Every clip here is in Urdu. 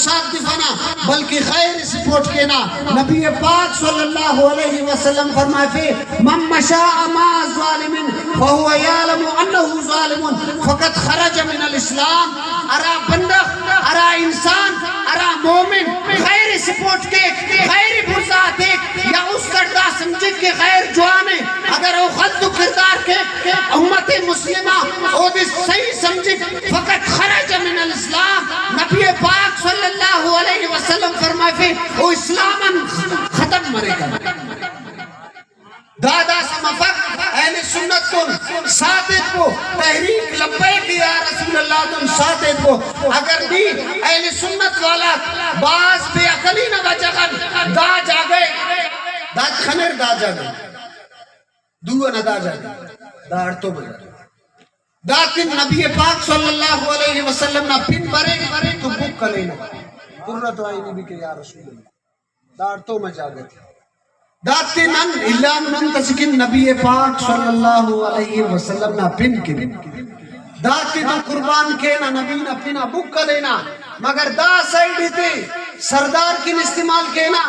ساتھ دفنا بلکہ خیر سپورٹ کینا. نبی پاک صلی اللہ علیہ وسلم فرمائے فی من مشاء ما ظالم فهو يعلم انه ظالم فقط خرج من الاسلام. ارا بندہ ارا انسان ارا مومن خیر سپورٹ کے خیر برزا دیکھ یا اس کردہ سمجھے کہ خیر جوانے اگر وہ خلد کردار کے امت مسلمہ او دی صحیح سمجھے فقط خرج من الاسلام. نبی پاک صلی اللہ علیہ وسلم فرمائے فی او اسلاماً ختم مرے گا. دادا سمفق اہل سنت کن ساتھ کو تحریک لبیک یا رسول اللہ تن ساتھ کو اگر بھی اہل سنت والا باز بے عقلی نہ بچگن دا جاگے دا کھنر دا جاگے دو نہ دا جاگے دا ارتو بجا لیکن نبی پاک صلی اللہ علیہ وسلم نہ پن برے تو بک کلے نہ قرۃ عینی بھی کہ یا رسول اللہ دا ارتو میں جاگے تھے داتی نن اللہ من تسکن نبی پاک صلی اللہ علیہ وسلم نا پن کی داتی تو قربان کے نا نبی نا پنا بک لینا مگر دا سائیڈ تھی سردار کی استعمال کینا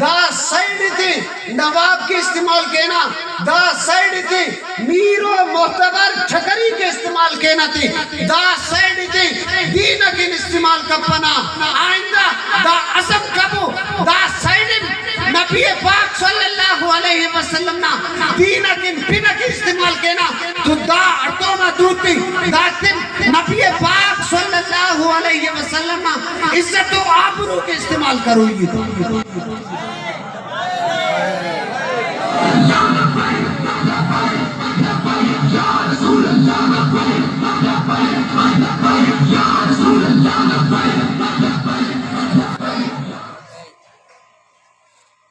دا سائیڈ تھی نواب کی استعمال کینا دا سائیڈ تھی میر و محتبر چھکری کے استعمال کینا تھی دا سائیڈ تھی دین کی استعمال کپنا آئندہ دا عصب کبو دا سائیڈ نبی پاک صلی اللہ علیہ وسلم نا دین کن پن کی استعمال کینا تو دا ارتو ما دوتی دا تم نبی پاک صلی اللہ علیہ وسلم نا عزت و آبرو کے استعمال کرو گی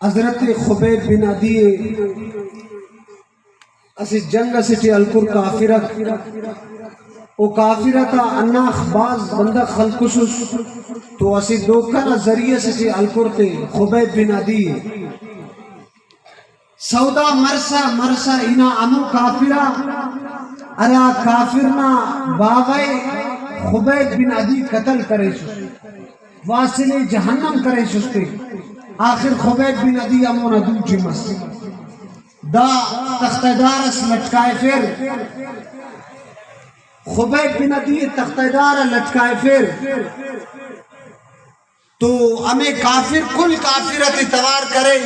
حضرت خبیب بن عدی اسی جنگ سٹی الکر کافرت او کافرتا اناخ باز بندہ خلقشش تو اسی دوکر ذریعہ سٹی الکر تے خبیب بن عدی سودا مرسا اینا امو کافرہ ارا کافرنا باغے خبیب بن عدی قتل کرے شس واصل جہنم کرے شستے آخر خبیب بن عدی امون ادو جمس دا تختدار اس لٹکائے پھر خبیب بن عدی تختدار لٹکائے پھر تو ہمیں کافر کل کافرت اتوار کرے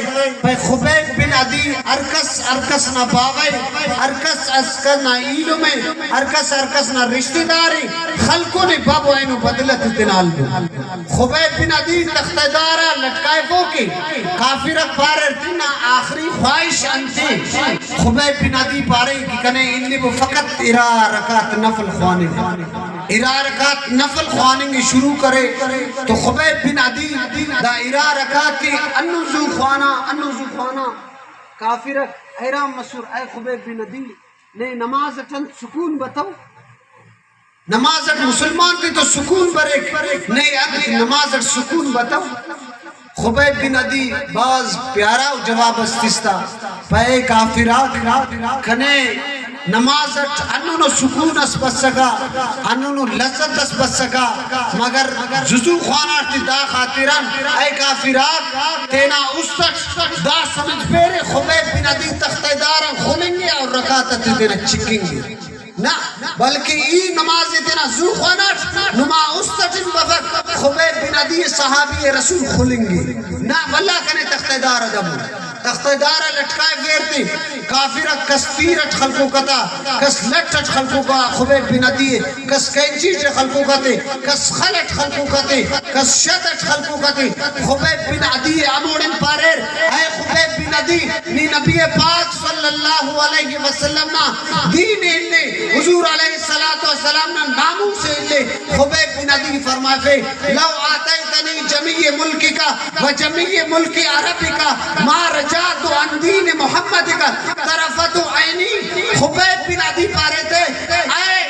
پہ خبیب بن عدی ارکس نہ باغے ارکس نہ ایلو میں ارکس نہ رشتہ داری خلقوں نے بابو اینو بدلت اتنال دو خبیب بن عدی تختہ دارا لٹکائے پو کی کافرت پارر تینا آخری خواہش انتے خبیب بن عدی پارے کی کنے انلی وہ فقط ارا رکات نفل خواننگی شروع کرے تو خبیب بن عدی دا ارا رکات کی انو زو خوانا کافرت ایرام مسور اے خبیب بن عدی نے نماز چند سکون بتاؤ نماز مسلمان تھی تو سکون برے نہیں نماز سکون بتاؤ خبیب بن عدی باز پیارا جواب استستا پہ کافرات کھنے نماز انہوں سکون اس بس سکا انہوں لذت اس بس سکا مگر جزو خوانا دا خاطران اے کافرات تینا استش دا سمجھ پیرے خبیب بن عدی تختہ دارا کھولیں گے اور رکاتت تینا چکیں گے نا بلکہ ای نماز تینا زو خوانا نما استجن بفق خبیب بن عدی صحابی رسول کھولیں گے نا واللہ کنے تختہ دارا دمو تختہ دارا لٹکائے فیرتی کافرہ کس تیرٹ خلقوں کتا کس لٹٹ خلقوں کا خبیب بن عدی کس کینچیٹ خلقوں کتے کس خلٹ خلقوں کتے کس شدٹ خلقوں کتے خبیب بن عدی اموڑن پاریر اے خبیب بن عدی نی نبی پاک صلی اللہ علیہ وسلم نا دین اللہ حضور علیہ السلام نا ناموں سے اللہ خبیب بن عدی فرمائے فے لو آتیتنی جمیع ملکی کا و جمیع ملکی عربی کا ما رجعت عن دین محمد کا طرفت عینی خبیب بن عدی پارے تھے اے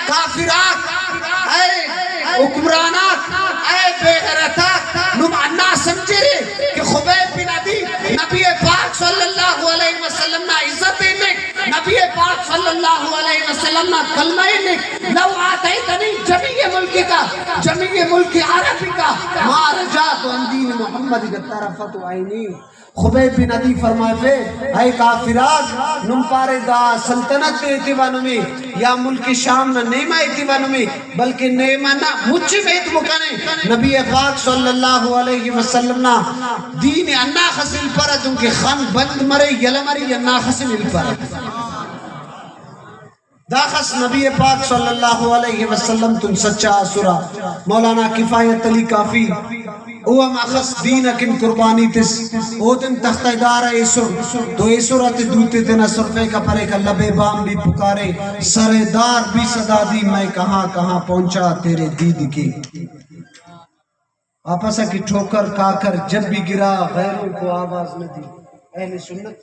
کافرات اے حکمرانات اے بےغیرتات نم انا سمجھے کہ خبیب بن عدی نبی پاک صلی اللہ علیہ وسلم نا عزت لکھ نبی پاک صلی اللہ علیہ وسلم نا کلمہ لکھ لو آتیتنی جمیع ملکی کا جمیع ملکی عربی کا ما محمد طرفت عینی خبیب بن عدی فرمائے فے اے کافراگ نم پارے دا سلطنت ایتوانمی یا ملک شام نہ نیمہ ایتوانمی بلکہ نیمہ نہ مجھے میں اتمکانے نبی پاک صلی اللہ علیہ وسلم نا دین انا خسل پرد ان کے خان بند مرے یل مرے انا خسل پرد داخس نبی پاک صلی اللہ علیہ وسلم تم سچا سورہ مولانا کفایت علی کافی او ہم اخص دین اکن قربانی تس او تم تختہ دار ایسر تو ایسرات دوتے تینا صرفے کا پرے کا لبے بام بھی پکارے سر دار بھی صدا دی میں کہاں کہاں پہنچا تیرے دید کی آپسا کی ٹھوکر کاکر جب بھی گرا غیروں کو آواز نہ دی اہل سنت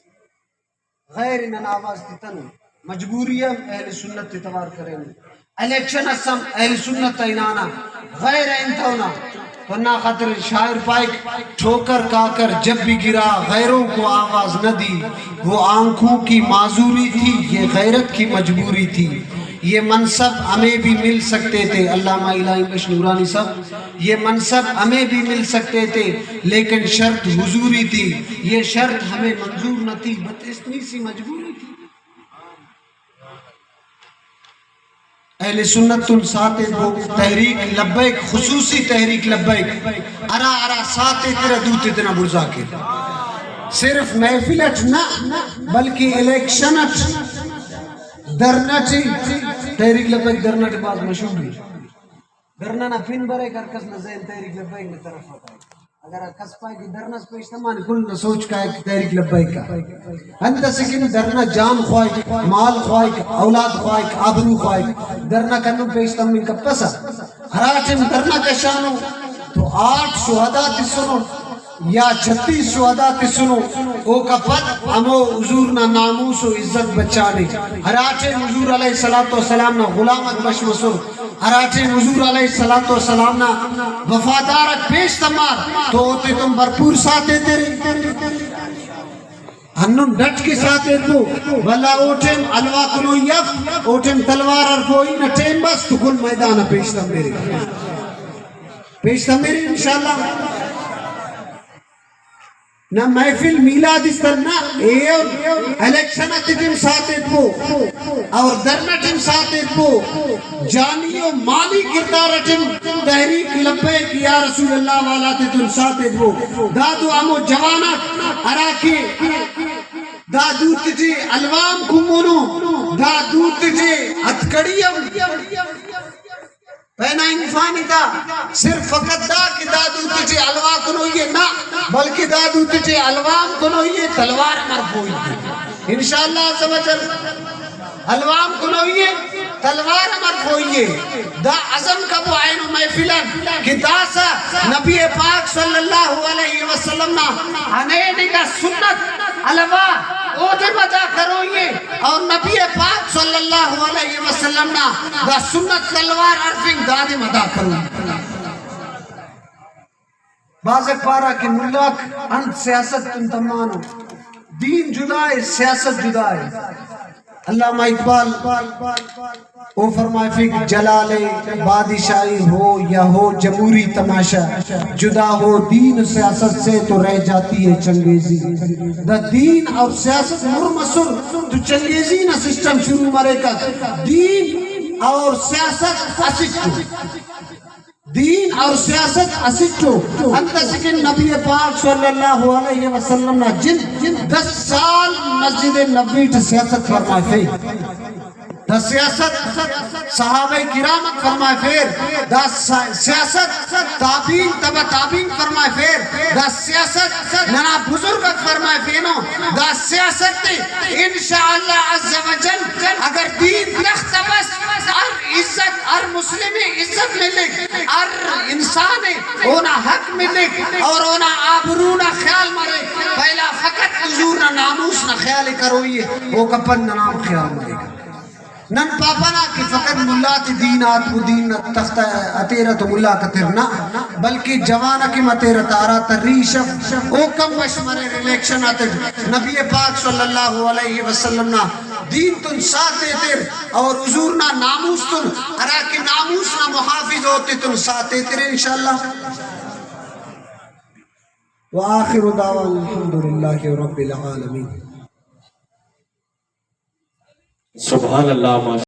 غیر انہاں آواز دیتا نہیں مجبوری اہل سنت اتوار کریں الیکشن اسم اہل سنت اینانا غیر انتونا ورنہ خاطر شاعر پائک ٹھوکر کاکر جب بھی گرا غیروں کو آواز نہ دی وہ آنکھوں کی معذوری تھی یہ غیرت کی مجبوری تھی یہ منصب ہمیں بھی مل سکتے تھے علامہ الہی بخش نورانی صاحب یہ منصب ہمیں بھی مل سکتے تھے لیکن شرط حضوری تھی یہ شرط ہمیں منظور نہ تھی بس اتنی سی مجبوری تھی اہل سنت تن ساتے دو تحریک لبیک خصوصی تحریک لبیک ارا ارا ساتے تیرا دوتے تینا برزا کے صرف محفلت نہ بلکہ الیکشنت درنٹی تحریک لبیک درنٹی بعض مشہور بھی درنا نہ پھن برے کرکس نہ زین تحریک لبیک میں طرف ہوتا ہے اگر کس پائے کہ درنس پیش تمہانی کل نہ سوچ کا ایک تحریک لبیک کا انت سکن درنا جان خواہی مال خواہی اولاد خواہی آبرو خواہی درنا کنو پیش تمہیں کا پسا ہراٹم درنا کشانو تو 8 شہدہ تی سنو یا 36 شہدہ تی سنو او کا پت ہمو حضور نہ ناموس و عزت بچانے ہراٹم حضور علیہ السلام نہ غلامت بشمسر ہراٹم حضور علیہ السلام نہ وفادارت پیش تمار تو ہوتے تم بھرپور ساتھے تیرے ہنن ڈٹ کے ساتھے تو والا اوٹم الوا کنو یف اوٹم تلوار ارفوئی نہ ٹیم بس تو کل میدان پیشتا میرے انشاءاللہ نہ محفل میلاد اس طرح نہ الیکشنہ تجم ساتھے تو اور درنہ تجم ساتھے تو جانی و مالی کردار تجم تحریک لبیک یا رسول اللہ والا تجم ساتھے تو دادو امو جوانت اراکی دادو تجھے الوام کمونو دادو تجھے اتکڑیم پہنا انفانی تھا صرف فقط دا کہ دادو تجھے الوا کنو یہ نہ بلکہ دادو تجھے الوام کنو یہ تلوار مرفوئی ہے انشاءاللہ عز و جل الوام کنو یہ تلوار مرفوئی ہے دا عظم کا وہ عین و محفلن کہ دا سا نبی پاک صلی اللہ علیہ وسلم نا انہیں کا سنت الوا او دے بدا کرو یہ اور نبی پاک صلی اللہ علیہ وسلم نا دا سنت تلوار عرفنگ دا دے مدا کرو بازک پارا کہ ملک انت سیاست تم تمانو دین جدائے سیاست جدائے علامہ اقبال او فرمائے فیک جلال بادشاہی ہو یا ہو جمہوری تماشا جدا ہو دین سیاست سے تو رہ جاتی ہے چنگیزی دا دین اور سیاست مرمسر تو چنگیزی نہ سسٹم شروع مرے کا دین اور سیاست اسٹو دین اور سیاست اسٹو انت سکن نبی پاک صلی اللہ علیہ وسلم نے جن 10 سال مسجد نبوی تے سیاست فرمائے پھر دا سیاست صحابہ کرامت فرمائے پھر دا سیاست تابعین تبع تابعین فرمائے پھر دا سیاست ننا بزرگت فرمائے پھینو دا سیاست انشاءاللہ عز و جل اگر دین تخت بس ار عزت ار مسلمی عزت ملک ار انسان اونا حق ملک اور اونا آبرونا خیال مرے پہلا فقط حضورنا ناموسنا خیال کروئی وہ کپن نام خیال مرے گا نن پاپنا کہ فقط ملا تی دین آت و دین تخت اتیرت ملا کترنا بلکہ جوانا کی متیرت آرا تریشف او کم مشمرے ریلیکشن آتے نبی پاک صلی اللہ علیہ وسلم نا دین تن ساتھ تیر اور حضور نا ناموس تن ارا کہ ناموس نا محافظ ہوتے تن ساتھ تیر انشاءاللہ وآخر دعوانا الحمد للہ رب العالمین. سبحان اللہ.